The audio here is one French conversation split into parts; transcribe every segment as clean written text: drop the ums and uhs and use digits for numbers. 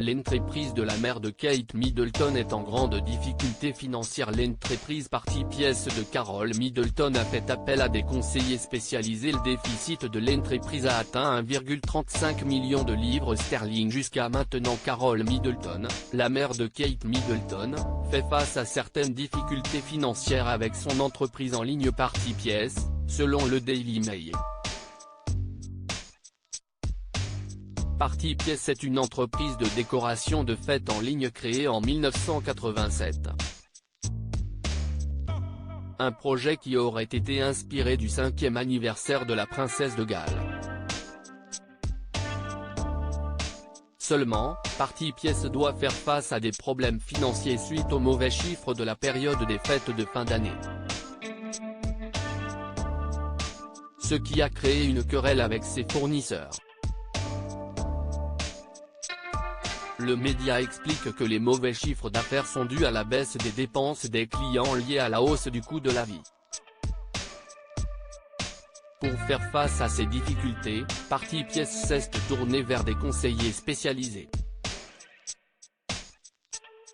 L'entreprise de la mère de Kate Middleton est en grande difficulté financière. L'entreprise Party Pièce de Carol Middleton a fait appel à des conseillers spécialisés. Le déficit de l'entreprise a atteint 1,35 million de livres sterling jusqu'à maintenant. Carol Middleton, la mère de Kate Middleton, fait face à certaines difficultés financières avec son entreprise en ligne Party Pièce, selon le Daily Mail. Party Pièce est une entreprise de décoration de fêtes en ligne créée en 1987. Un projet qui aurait été inspiré du 5e anniversaire de la princesse de Galles. Seulement, Party Pièce doit faire face à des problèmes financiers suite aux mauvais chiffres de la période des fêtes de fin d'année. Ce qui a créé une querelle avec ses fournisseurs. Le média explique que les mauvais chiffres d'affaires sont dus à la baisse des dépenses des clients liées à la hausse du coût de la vie. Pour faire face à ces difficultés, Party Pièce s'est tournée vers des conseillers spécialisés.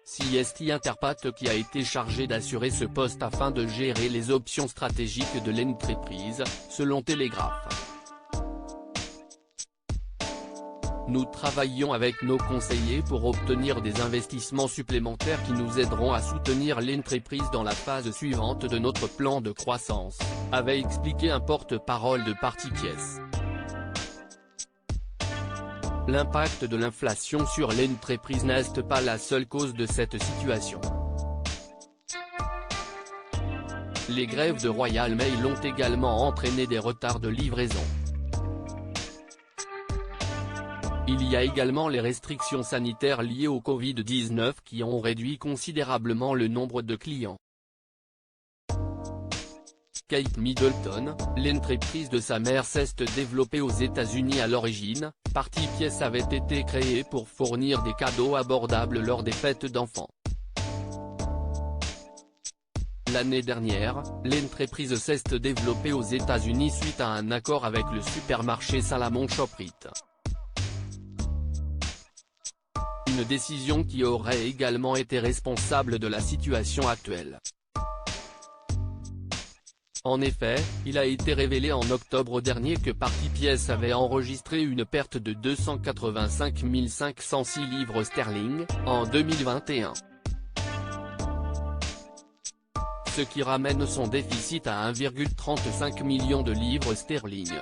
CST Interpath qui a été chargé d'assurer ce poste afin de gérer les options stratégiques de l'entreprise, selon Telegraph. Nous travaillons avec nos conseillers pour obtenir des investissements supplémentaires qui nous aideront à soutenir l'entreprise dans la phase suivante de notre plan de croissance, avait expliqué un porte-parole de Party Pièce. L'impact de l'inflation sur l'entreprise n'est pas la seule cause de cette situation. Les grèves de Royal Mail ont également entraîné des retards de livraison. Il y a également les restrictions sanitaires liées au Covid-19 qui ont réduit considérablement le nombre de clients. Kate Middleton, l'entreprise de sa mère s'est développée aux États-Unis à l'origine. Party Pièce avait été créée pour fournir des cadeaux abordables lors des fêtes d'enfants. L'année dernière, l'entreprise s'est développée aux États-Unis suite à un accord avec le supermarché Salomon Shoprite. Une décision qui aurait également été responsable de la situation actuelle. En effet, il a été révélé en octobre dernier que Party Pièce avait enregistré une perte de 285 506 livres sterling, en 2021. Ce qui ramène son déficit à 1,35 million de livres sterling.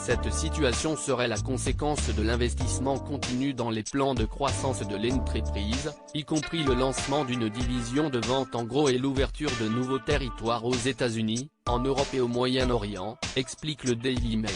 Cette situation serait la conséquence de l'investissement continu dans les plans de croissance de l'entreprise, y compris le lancement d'une division de vente en gros et l'ouverture de nouveaux territoires aux États-Unis, en Europe et au Moyen-Orient, explique le Daily Mail.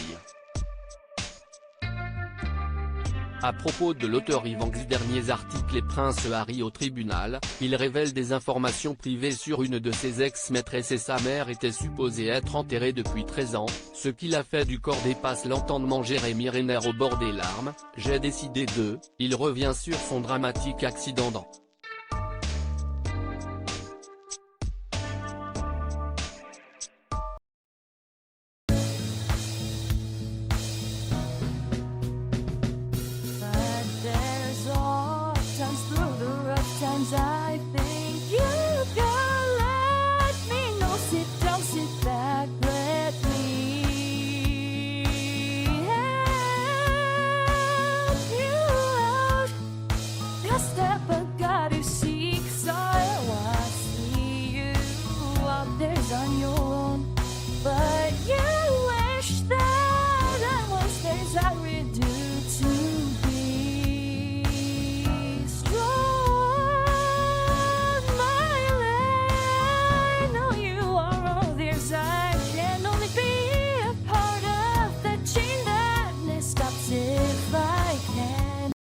À propos de l'auteur Ivan du dernier article et Prince Harry au tribunal, il révèle des informations privées sur une de ses ex-maîtresses et sa mère était supposée être enterrée depuis 13 ans, ce qui l'a fait du corps dépasse l'entendement. Jeremy Renner au bord des larmes, j'ai décidé de, il revient sur son dramatique accident